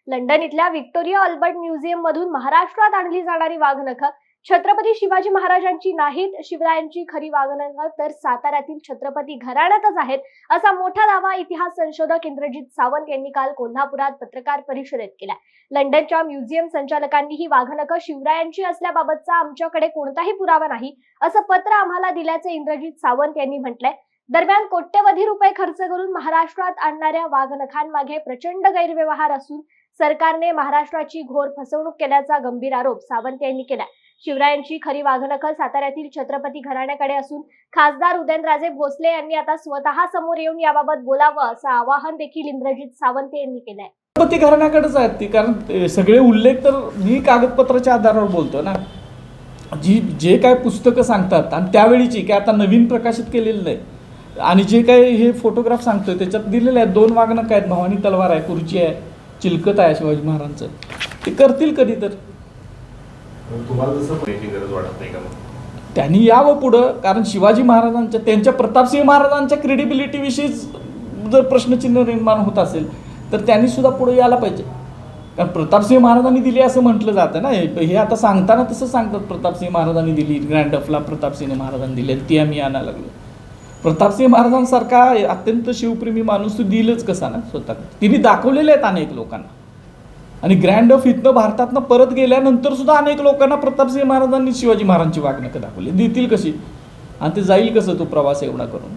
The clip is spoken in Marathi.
लंडन इथल्या व्हिक्टोरिया अल्बर्ट म्युझियम मधून महाराष्ट्रात आणली जाणारी वाघनखं छत्रपती शिवाजी महाराजांची नाहीत, शिवरायांची खरी वाघनखं तर साताऱ्यातील छत्रपती घराण्यातच आहेत, असा मोठा दावा इतिहास संशोधक इंद्रजित सावंत यांनी काल कोल्हापुरात पत्रकार परिषदेत केला। लंडनच्या म्युझियम संचालकांनी ही वाघनखं शिवरायांची असल्याबाबतचा आमच्याकडे कोणताही पुरावा नाही, असं पत्र आम्हाला दिल्याचे इंद्रजित सावंत यांनी म्हटलंय। दरम्यान कोट्यवधी रुपये खर्च करून महाराष्ट्रात आणणाऱ्या वाघनखांमागे प्रचंड गैरव्यवहार असून सरकारने महाराष्ट्राची घोर फसवणूक केल्याचा गंभीर आरोप सावंत यांनी केला। शिवरायांची खरी वाघनखं साताऱ्यातील छत्रपती घराण्याकडे असून खासदार उदयनराजे भोसले यांनी आता स्वतः समोर येऊन याबाबत बोलावं असं आवाहन देखील इंद्रजित सावंत यांनी केलंय। छत्रपती घराण्याकडेच आहेत ती, कारण सगळे उल्लेख तर मी कागदपत्राच्या आधारावर बोलतो ना, जे काय पुस्तकं सांगतात आणि त्यावेळीची काय आता नवीन प्रकाशित केलेलं नाही, आणि जे काही हे फोटोग्राफ सांगतोय त्याच्यात दिलेले आहेत 2 वाघनखं आहेत, भवानी तलवार आहे, खुर्ची आहे, चिलकत आहे शिवाजी महाराजांचं। ते करतील कधी तर तुम्हाला जसं पाहिजे गरज वाटत नाही का? त्यांनी यावं पुढं, कारण शिवाजी महाराजांच्या त्यांच्या प्रतापसिंह महाराजांच्या क्रेडिबिलिटी विषयी जर प्रश्नचिन्ह निर्माण होत असेल तर त्यांनी सुद्धा पुढे यायला पाहिजे, कारण प्रतापसिंह महाराजांनी दिली असं म्हटलं जातं ना। हे आता सांगताना तसं सांगतात, प्रतापसिंह महाराजांनी दिली, ग्रँड ऑफला प्रतापसिंह महाराजांनी दिली, ती आम्ही आणायला लागलो। प्रतापसिंह महाराजांसारखा अत्यंत शिवप्रेमी माणूस तो दिलच कसा ना स्वतः, तिने दाखवलेले आहेत अनेक लोकांना, आणि ग्रँड ऑफ इथनं भारतातनं परत गेल्यानंतर सुद्धा अनेक लोकांना प्रतापसिंह महाराजांनी शिवाजी महाराजांची वाघनखं दाखवली, देतील कशी आणि ते जाईल कसं तो प्रवास एवढा करून।